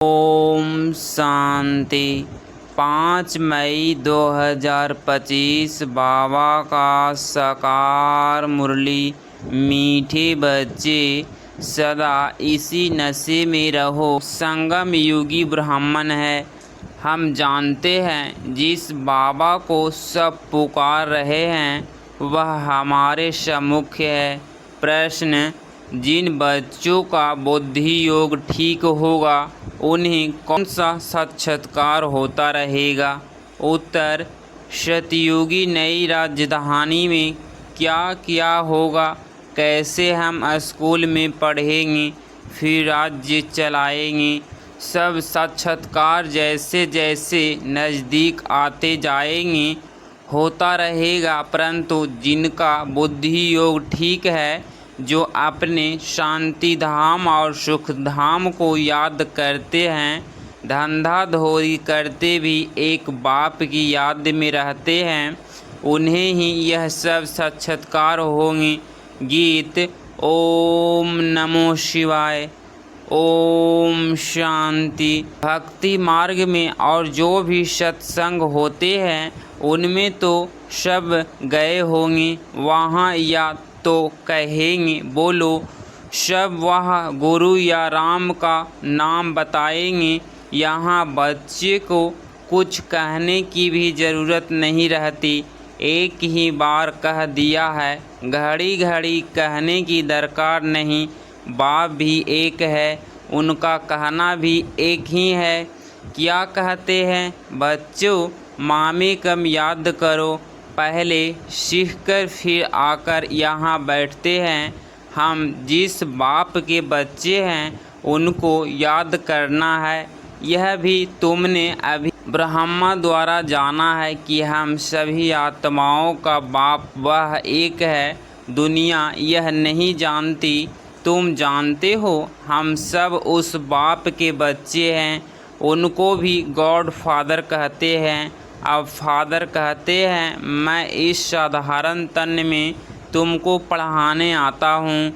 ओम शांति। 5 मई 2025 बाबा का साकार मुरली। मीठे बच्चे सदा इसी नशे में रहो। संगम युगी ब्राह्मण है। हम जानते हैं जिस बाबा को सब पुकार रहे हैं वह हमारे सम्मुख है। प्रश्न: जिन बच्चों का बुद्धि योग ठीक होगा उन्हें कौन सा साक्षात्कार होता रहेगा? उत्तर: सतयुगी नई राजधानी में क्या क्या होगा? कैसे हम स्कूल में पढ़ेंगे फिर राज्य चलाएंगे? सब साक्षात्कार जैसे जैसे नज़दीक आते जाएंगे होता रहेगा। परंतु जिनका बुद्धि योग ठीक है, जो अपने शांति धाम और सुख धाम को याद करते हैं, धंधा धोरी करते भी एक बाप की याद में रहते हैं, उन्हें ही यह सब साक्षात्कार होंगे। गीत: ओम नमो शिवाय। ओम शांति। भक्ति मार्ग में और जो भी सत्संग होते हैं उनमें तो सब गए होंगे वहाँ, या तो कहेंगे बोलो सब वह गुरु या राम का नाम बताएंगे। यहाँ बच्चे को कुछ कहने की भी ज़रूरत नहीं रहती, एक ही बार कह दिया है, घड़ी घड़ी कहने की दरकार नहीं। बाप भी एक है, उनका कहना भी एक ही है। क्या कहते हैं बच्चों? मामे कम याद करो, पहले सीखकर फिर आकर यहाँ बैठते हैं। हम जिस बाप के बच्चे हैं उनको याद करना है। यह भी तुमने अभी ब्रह्मा द्वारा जाना है कि हम सभी आत्माओं का बाप वह एक है। दुनिया यह नहीं जानती, तुम जानते हो। हम सब उस बाप के बच्चे हैं। उनको भी गॉड फादर कहते हैं। अब फादर कहते हैं मैं इस साधारण तन में तुमको पढ़ाने आता हूँ।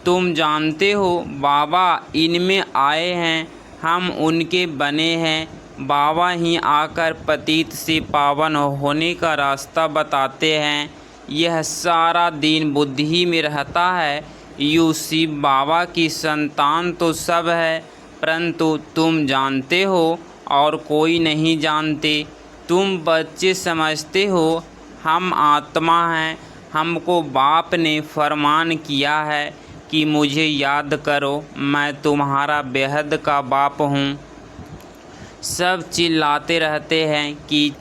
तुम जानते हो बाबा इनमें आए हैं, हम उनके बने हैं। बाबा ही आकर पतित से पावन होने का रास्ता बताते हैं। यह सारा दिन बुद्धि में रहता है। यूँ शिव बाबा की संतान तो सब है, परंतु तुम जानते हो और कोई नहीं जानते। तुम बच्चे समझते हो हम आत्मा हैं। हमको बाप ने फरमान किया है कि मुझे याद करो, मैं तुम्हारा बेहद का बाप हूँ। सब चिल्लाते रहते हैं कि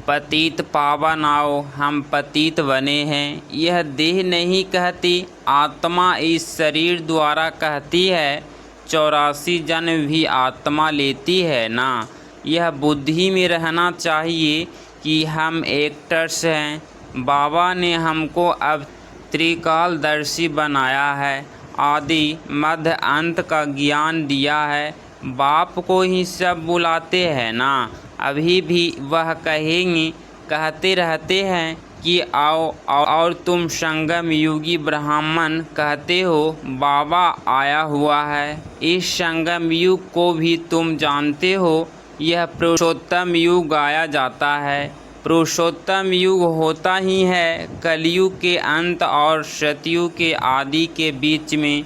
पतित पावन आओ, हम पतित बने हैं। यह देह नहीं कहती, आत्मा इस शरीर द्वारा कहती है। 84 जन्म भी आत्मा लेती है ना। यह बुद्धि में रहना चाहिए कि हम एक्टर्स हैं। बाबा ने हमको अब त्रिकालदर्शी बनाया है, आदि मध्य अंत का ज्ञान दिया है। बाप को ही सब बुलाते हैं ना। अभी भी वह कहेंगे, कहते रहते हैं कि आओ, और तुम संगम युगी ब्राह्मण कहते हो बाबा आया हुआ है। इस संगम युग को भी तुम जानते हो, यह पुरुषोत्तम युग गाया जाता है। पुरुषोत्तम युग होता ही है कलयुग के अंत और सतयुग के आदि के बीच में।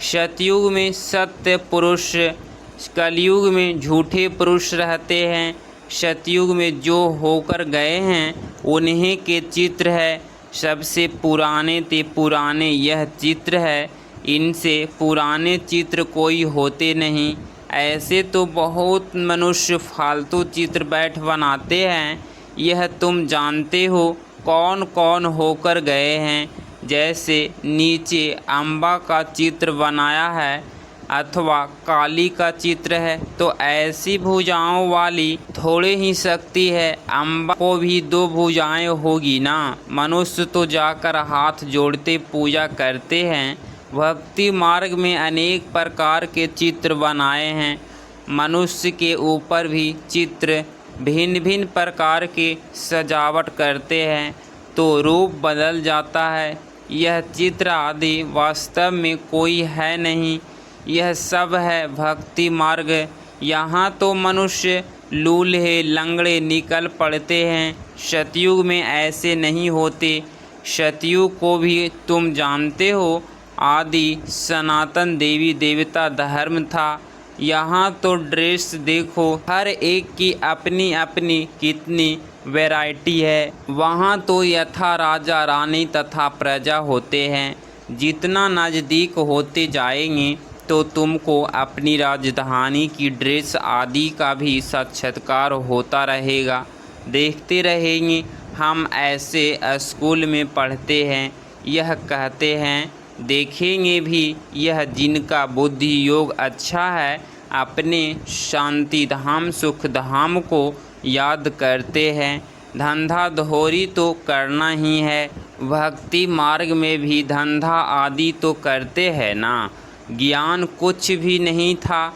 सतयुग में सत्य पुरुष, कलयुग में झूठे पुरुष रहते हैं। सतयुग में जो होकर गए हैं उन्हीं के चित्र है। सबसे पुराने ते पुराने यह चित्र है, इनसे पुराने चित्र कोई होते नहीं। ऐसे तो बहुत मनुष्य फालतू चित्र बैठ बनाते हैं। यह तुम जानते हो कौन कौन होकर गए हैं। जैसे नीचे अम्बा का चित्र बनाया है अथवा काली का चित्र है, तो ऐसी भुजाओं वाली थोड़े ही शक्ति है। अम्बा को भी 2 भुजाएं होगी ना। मनुष्य तो जाकर हाथ जोड़ते पूजा करते हैं। भक्ति मार्ग में अनेक प्रकार के चित्र बनाए हैं। मनुष्य के ऊपर भी चित्र भिन्न भिन्न प्रकार के सजावट करते हैं तो रूप बदल जाता है। यह चित्र आदि वास्तव में कोई है नहीं, यह सब है भक्ति मार्ग। यहाँ तो मनुष्य लूल्हे लंगड़े निकल पड़ते हैं। सतयुग में ऐसे नहीं होते। सतयुग को भी तुम जानते हो, आदि सनातन देवी देवता धर्म था। यहाँ तो ड्रेस देखो, हर एक की अपनी अपनी कितनी वैरायटी है। वहाँ तो यथा राजा रानी तथा प्रजा होते हैं। जितना नज़दीक होते जाएंगे तो तुमको अपनी राजधानी की ड्रेस आदि का भी साक्षात्कार होता रहेगा। देखते रहेंगे। हम ऐसे स्कूल में पढ़ते हैं, यह कहते हैं, देखेंगे भी। यह जिनका बुद्धि योग अच्छा है अपने शांति धाम सुख धाम को याद करते हैं। धंधा दोहरी तो करना ही है। भक्ति मार्ग में भी धंधा आदि तो करते हैं ना। ज्ञान कुछ भी नहीं था,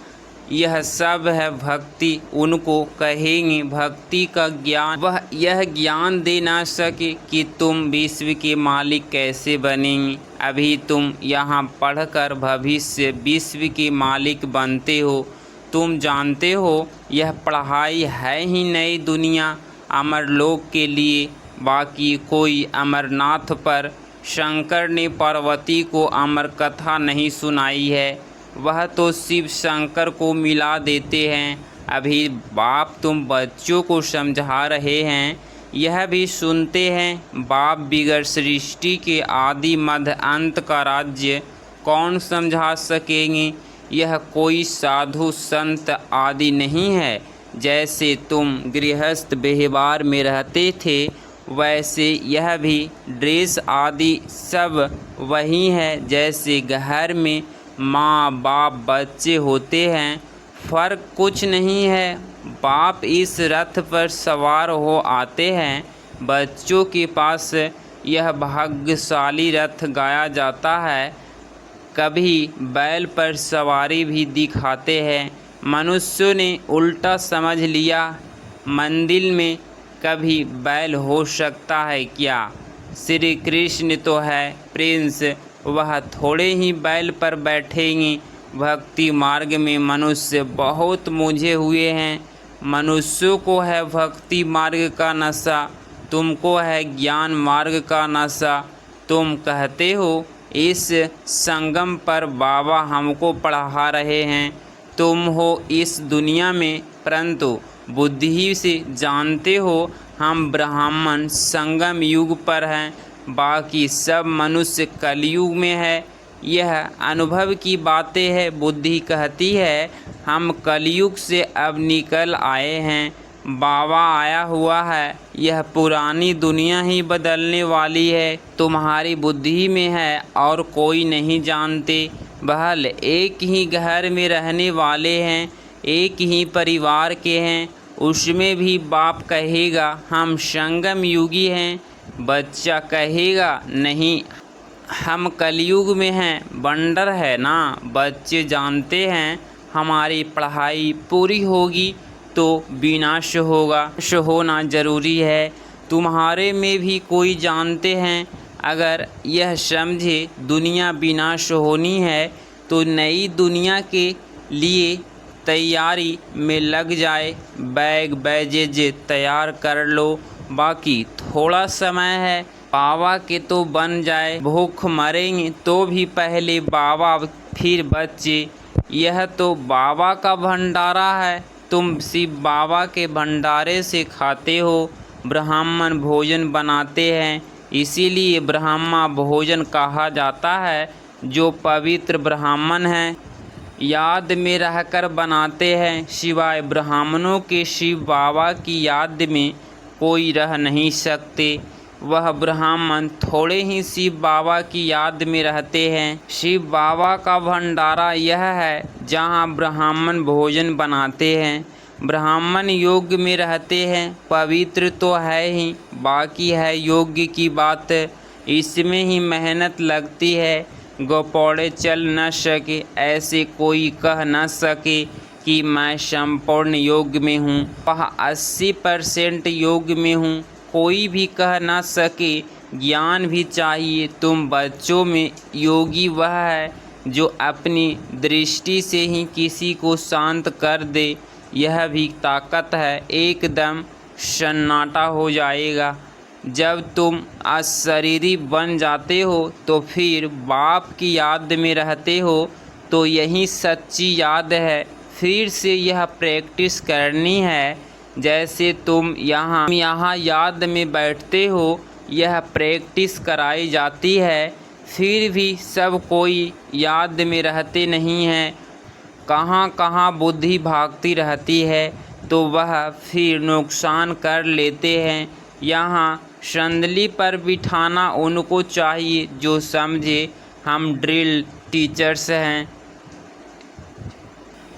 यह सब है भक्ति। उनको कहेंगे भक्ति का ज्ञान। वह यह ज्ञान दे ना सके कि तुम विश्व के मालिक कैसे बनेंगे। अभी तुम यहाँ पढ़कर भविष्य विश्व के मालिक बनते हो। तुम जानते हो यह पढ़ाई है ही नई दुनिया अमर लोक के लिए। बाकी कोई अमरनाथ पर शंकर ने पार्वती को अमर कथा नहीं सुनाई है। वह तो शिव शंकर को मिला देते हैं। अभी बाप तुम बच्चों को समझा रहे हैं, यह भी सुनते हैं। बाप बिगड़ सृष्टि के आदि मध्य अंत का राज्य कौन समझा सकेंगे। यह कोई साधु संत आदि नहीं है। जैसे तुम गृहस्थ व्यवहार में रहते थे वैसे यह भी ड्रेस आदि सब वही है। जैसे घर में माँ बाप बच्चे होते हैं, फ़र्क कुछ नहीं है। बाप इस रथ पर सवार हो आते हैं। बच्चों के पास यह भाग्यशाली रथ गाया जाता है। कभी बैल पर सवारी भी दिखाते हैं। मनुष्यों ने उल्टा समझ लिया, मंदिर में कभी बैल हो सकता है क्या। श्री कृष्ण तो है प्रिंस, वह थोड़े ही बैल पर बैठेंगे। भक्ति मार्ग में मनुष्य बहुत मूझे हुए हैं। मनुष्यों को है भक्ति मार्ग का नशा, तुमको है ज्ञान मार्ग का नशा। तुम कहते हो इस संगम पर बाबा हमको पढ़ा रहे हैं। तुम हो इस दुनिया में, परंतु बुद्धि से जानते हो हम ब्राह्मण संगम युग पर हैं। बाकी सब मनुष्य कलयुग में है। यह अनुभव की बातें है। बुद्धि कहती है हम कलयुग से अब निकल आए हैं, बाबा आया हुआ है। यह पुरानी दुनिया ही बदलने वाली है। तुम्हारी बुद्धि में है और कोई नहीं जानते। बहल एक ही घर में रहने वाले हैं, एक ही परिवार के हैं। उसमें भी बाप कहेगा हम संगम युगी हैं, बच्चा कहेगा नहीं हम कलयुग में हैं। बंडर है ना। बच्चे जानते हैं हमारी पढ़ाई पूरी होगी तो विनाश होगा। विनाश होना जरूरी है। तुम्हारे में भी कोई जानते हैं अगर यह समझे दुनिया विनाश होनी है तो नई दुनिया के लिए तैयारी में लग जाए। बैग बैजेज तैयार कर लो, बाकी थोड़ा समय है। बाबा के तो बन जाए। भूख मरेंगे तो भी पहले बाबा फिर बच्चे। यह तो बाबा का भंडारा है। तुम शिव बाबा के भंडारे से खाते हो। ब्राह्मण भोजन बनाते हैं, इसीलिए ब्राह्मण भोजन कहा जाता है। जो पवित्र ब्राह्मण हैं याद में रहकर बनाते हैं। सिवाय ब्राह्मणों के शिव बाबा की याद में कोई रह नहीं सकते। वह ब्राह्मण थोड़े ही शिव बाबा की याद में रहते हैं। शिव बाबा का भंडारा यह है जहाँ ब्राह्मण भोजन बनाते हैं। ब्राह्मण योग में रहते हैं। पवित्र तो है ही, बाकी है योग्य की बात। इसमें ही मेहनत लगती है। गोपौड़े चल न सके ऐसे कोई कह न सके कि मैं संपूर्ण योग में हूँ, वह 80% योग में हूँ। कोई भी कह ना सके। ज्ञान भी चाहिए। तुम बच्चों में योगी वह है जो अपनी दृष्टि से ही किसी को शांत कर दे, यह भी ताकत है। एकदम सन्नाटा हो जाएगा। जब तुम अशरीरी बन जाते हो तो फिर बाप की याद में रहते हो, तो यही सच्ची याद है। फिर से यह प्रैक्टिस करनी है। जैसे तुम यहाँ याद में बैठते हो, यह प्रैक्टिस कराई जाती है। फिर भी सब कोई याद में रहते नहीं हैं। कहाँ कहाँ बुद्धि भागती रहती है, तो वह फिर नुकसान कर लेते हैं। यहाँ संदली पर बिठाना उनको चाहिए जो समझे हम ड्रिल टीचर्स हैं,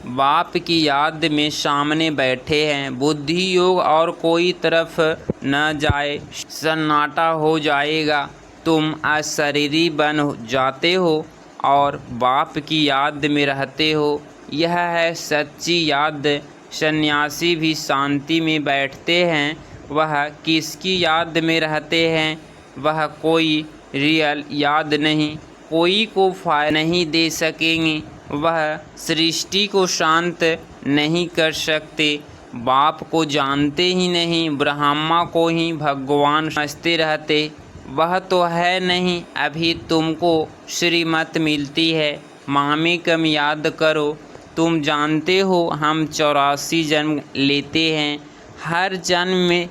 बाप की याद में सामने बैठे हैं। बुद्धि योग और कोई तरफ न जाए, सन्नाटा हो जाएगा। तुम अशरीरी बन जाते हो और बाप की याद में रहते हो। यह है सच्ची याद। सन्यासी भी शांति में बैठते हैं। वह किसकी याद में रहते हैं? वह कोई रियल याद नहीं, कोई को फायदा नहीं दे सकेंगे। वह सृष्टि को शांत नहीं कर सकते। बाप को जानते ही नहीं, ब्रह्मा को ही भगवान समझते रहते। वह तो है नहीं। अभी तुमको श्रीमत मिलती है, मामी कम याद करो। तुम जानते हो हम 84 जन्म लेते हैं। हर जन्म में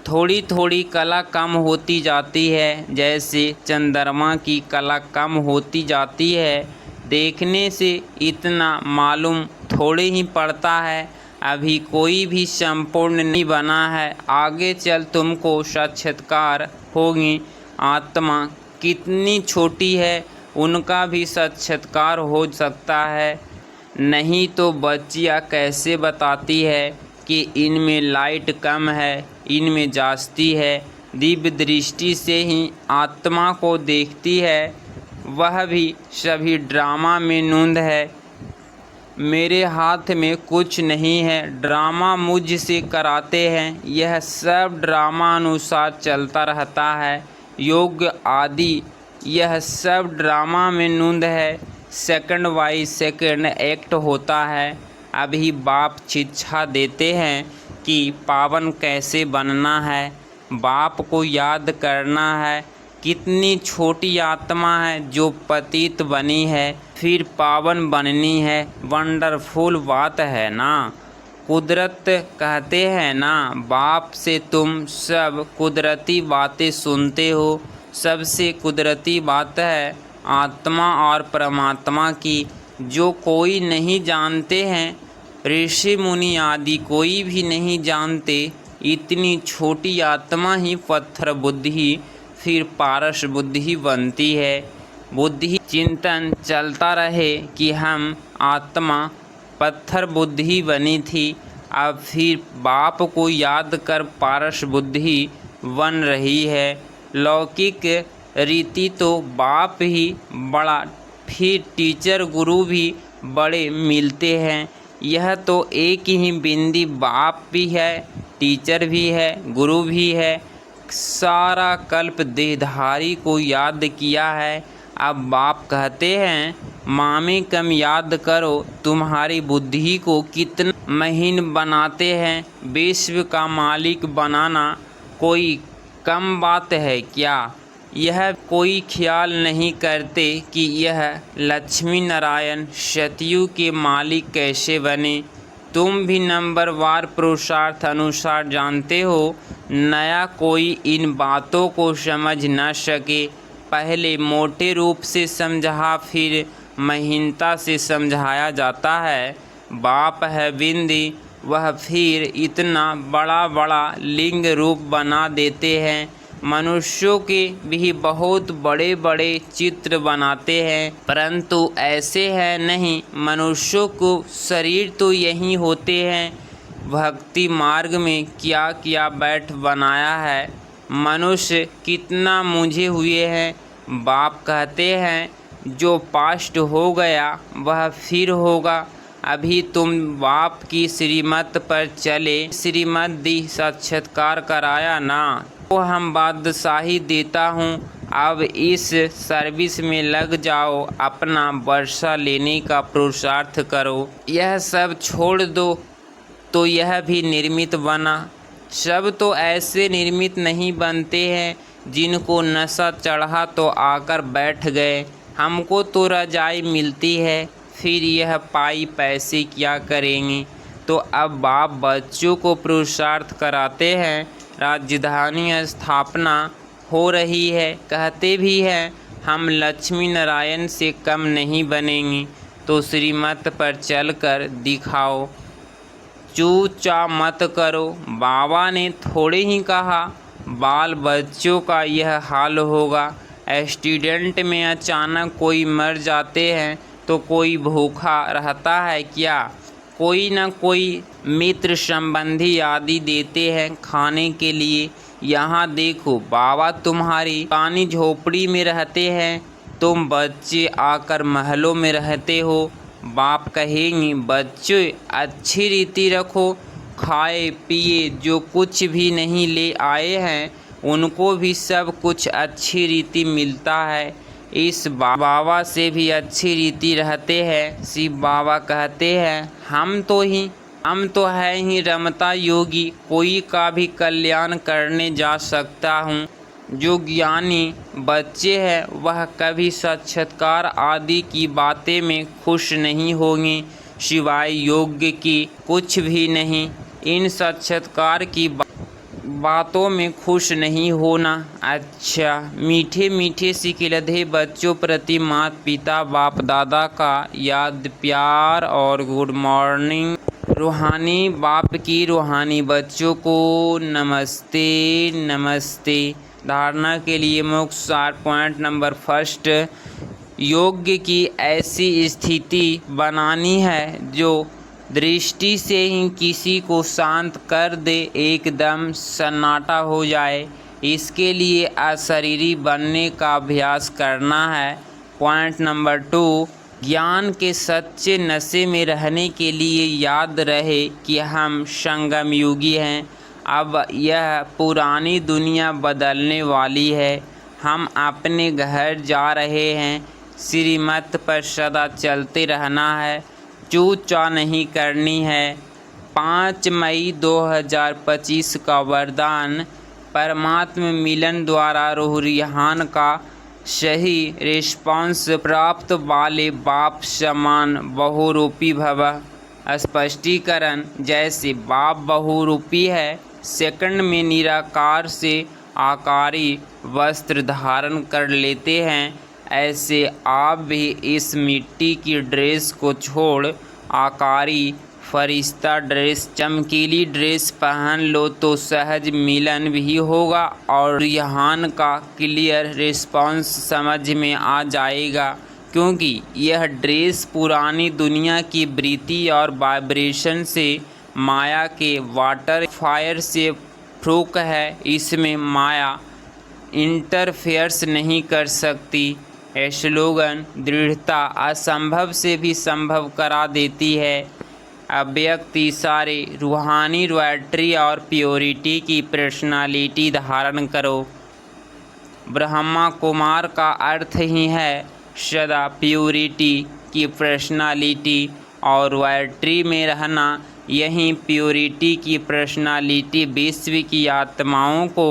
थोड़ी थोड़ी कला कम होती जाती है, जैसे चंद्रमा की कला कम होती जाती है। देखने से इतना मालूम थोड़े ही पड़ता है। अभी कोई भी संपूर्ण नहीं बना है। आगे चल तुमको साक्षात्कार होगी। आत्मा कितनी छोटी है, उनका भी साक्षात्कार हो सकता है। नहीं तो बच्चियाँ कैसे बताती है कि इनमें लाइट कम है, इनमें जास्ती है। दिव्य दृष्टि से ही आत्मा को देखती है। वह भी सभी ड्रामा में नूंद है। मेरे हाथ में कुछ नहीं है, ड्रामा मुझसे कराते हैं। यह सब ड्रामा अनुसार चलता रहता है। योग आदि यह सब ड्रामा में नूंद है। सेकंड बाई सेकंड एक्ट होता है। अभी बाप शिक्षा देते हैं कि पावन कैसे बनना है, बाप को याद करना है। कितनी छोटी आत्मा है जो पतित बनी है, फिर पावन बननी है। वंडरफुल बात है ना। कुदरत कहते हैं ना, बाप से तुम सब कुदरती बातें सुनते हो। सबसे कुदरती बात है आत्मा और परमात्मा की, जो कोई नहीं जानते हैं। ऋषि मुनि आदि कोई भी नहीं जानते। इतनी छोटी आत्मा ही पत्थर बुद्धि, फिर पारस बुद्धि बनती है। बुद्धि चिंतन चलता रहे कि हम आत्मा पत्थर बुद्धि बनी थी, अब फिर बाप को याद कर पारस बुद्धि बन रही है। लौकिक रीति तो बाप ही बड़ा, फिर टीचर गुरु भी बड़े मिलते हैं। यह तो एक ही बिंदी, बाप भी है, टीचर भी है, गुरु भी है। सारा कल्प देहधारी को याद किया है। अब बाप कहते हैं मामी कम याद करो, तुम्हारी बुद्धि को कितना महीन बनाते हैं। विश्व का मालिक बनाना कोई कम बात है क्या? यह कोई ख्याल नहीं करते कि यह लक्ष्मी नारायण सतयुग के मालिक कैसे बने। तुम भी नंबरवार पुरुषार्थ अनुसार जानते हो। नया कोई इन बातों को समझ न सके। पहले मोटे रूप से समझा, फिर महीनता से समझाया जाता है। बाप है बिंदी, वह फिर इतना बड़ा बड़ा लिंग रूप बना देते हैं। मनुष्यों के भी बहुत बड़े बड़े चित्र बनाते हैं, परंतु ऐसे है नहीं। मनुष्यों को शरीर तो यही होते हैं। भक्ति मार्ग में क्या क्या बैठ बनाया है। मनुष्य कितना मुझे हुए हैं। बाप कहते हैं जो पास्ट हो गया वह फिर होगा। अभी तुम बाप की श्रीमत पर चले। श्रीमत दी साक्षात्कार कराया ना, तो हम बादशाही देता हूँ। अब इस सर्विस में लग जाओ, अपना वर्षा लेने का पुरुषार्थ करो। यह सब छोड़ दो तो यह भी निर्मित बना। सब तो ऐसे निर्मित नहीं बनते हैं जिनको नशा चढ़ा तो आकर बैठ गए। हमको तो रजाई मिलती है, फिर यह पाई पैसे क्या करेंगे। तो अब बाप बच्चों को पुरुषार्थ कराते हैं। राजधानी स्थापना हो रही है, कहते भी हैं हम लक्ष्मी नारायण से कम नहीं बनेंगे। तो श्रीमत पर चलकर दिखाओ, चूचा मत करो। बाबा ने थोड़े ही कहा, बाल बच्चों का यह हाल होगा। स्टूडेंट में अचानक कोई मर जाते हैं तो कोई भूखा रहता है क्या? कोई न कोई मित्र संबंधी आदि देते हैं खाने के लिए। यहाँ देखो, बाबा तुम्हारी पानी झोपड़ी में रहते हैं, तुम बच्चे आकर महलों में रहते हो। बाप कहेंगे बच्चे अच्छी रीति रखो, खाए पिए, जो कुछ भी नहीं ले आए हैं उनको भी सब कुछ अच्छी रीति मिलता है। इस बाबा से भी अच्छी रीति रहते हैं। शिव बाबा कहते हैं हम तो है ही रमता योगी, कोई का भी कल्याण करने जा सकता हूँ। जो ज्ञानी बच्चे हैं वह कभी साक्षात्कार आदि की बातें में खुश नहीं होंगे, सिवाय योग्य की कुछ भी नहीं। इन साक्षात्कार की बातों में खुश नहीं होना। अच्छा, मीठे मीठे सिकिलधे बच्चों प्रति माता पिता बाप दादा का याद प्यार और गुड मॉर्निंग। रूहानी बाप की रूहानी बच्चों को नमस्ते नमस्ते। धारणा के लिए मुख्य सार पॉइंट नंबर फर्स्ट, योग्य की ऐसी स्थिति बनानी है जो दृष्टि से ही किसी को शांत कर दे, एकदम सन्नाटा हो जाए। इसके लिए अशरीरी बनने का अभ्यास करना है। पॉइंट नंबर 2, ज्ञान के सच्चे नशे में रहने के लिए याद रहे कि हम संगम युगी हैं। अब यह पुरानी दुनिया बदलने वाली है। हम अपने घर जा रहे हैं। श्रीमत पर सदा चलते रहना है, चूचा नहीं करनी है। 5 मई 2025 का वरदान, परमात्मा मिलन द्वारा रूहान का सही रिस्पॉन्स प्राप्त वाले बाप समान बहुरूपी भव। स्पष्टीकरण, जैसे बाप बहुरूपी है, सेकंड में निराकार से आकारी वस्त्र धारण कर लेते हैं, ऐसे आप भी इस मिट्टी की ड्रेस को छोड़ आकारी फरिश्ता ड्रेस, चमकीली ड्रेस पहन लो तो सहज मिलन भी होगा और रूहान का क्लियर रिस्पॉन्स समझ में आ जाएगा। क्योंकि यह ड्रेस पुरानी दुनिया की वृत्ति और वाइब्रेशन से, माया के वाटर फायर से फ्रूक है। इसमें माया इंटरफेयर्स नहीं कर सकती। स्लोगन, दृढ़ता असंभव से भी संभव करा देती है। अव्यक्त इशारे, रूहानी रॉयल्टी और प्योरिटी की पर्सनालिटी धारण करो। ब्रह्मा कुमार का अर्थ ही है सदा प्योरिटी की पर्सनालिटी और रॉयल्टी में रहना। यही प्योरिटी की पर्सनालिटी विश्व की आत्माओं को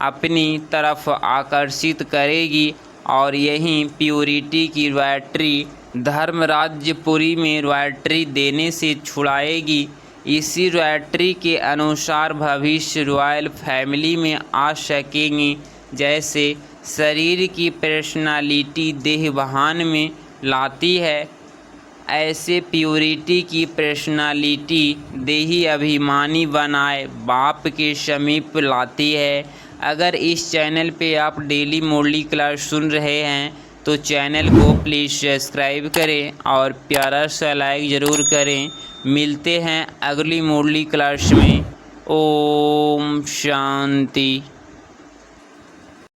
अपनी तरफ आकर्षित करेगी और यही प्योरिटी की रॉयल्टी धर्म राज्यपुरी में रॉयल्टी देने से छुड़ाएगी। इसी रॉयल्टी के अनुसार भविष्य रॉयल फैमिली में आ सकेंगे। जैसे शरीर की पर्सनालिटी देहभान में लाती है, ऐसे प्योरिटी की पर्सनालिटी देही अभिमानी बनाए बाप के समीप लाती है। अगर इस चैनल पे आप डेली मुरली क्लास सुन रहे हैं तो चैनल को प्लीज़ सब्सक्राइब करें और प्यारा सा लाइक ज़रूर करें। मिलते हैं अगली मुरली क्लास में। ओम शांति।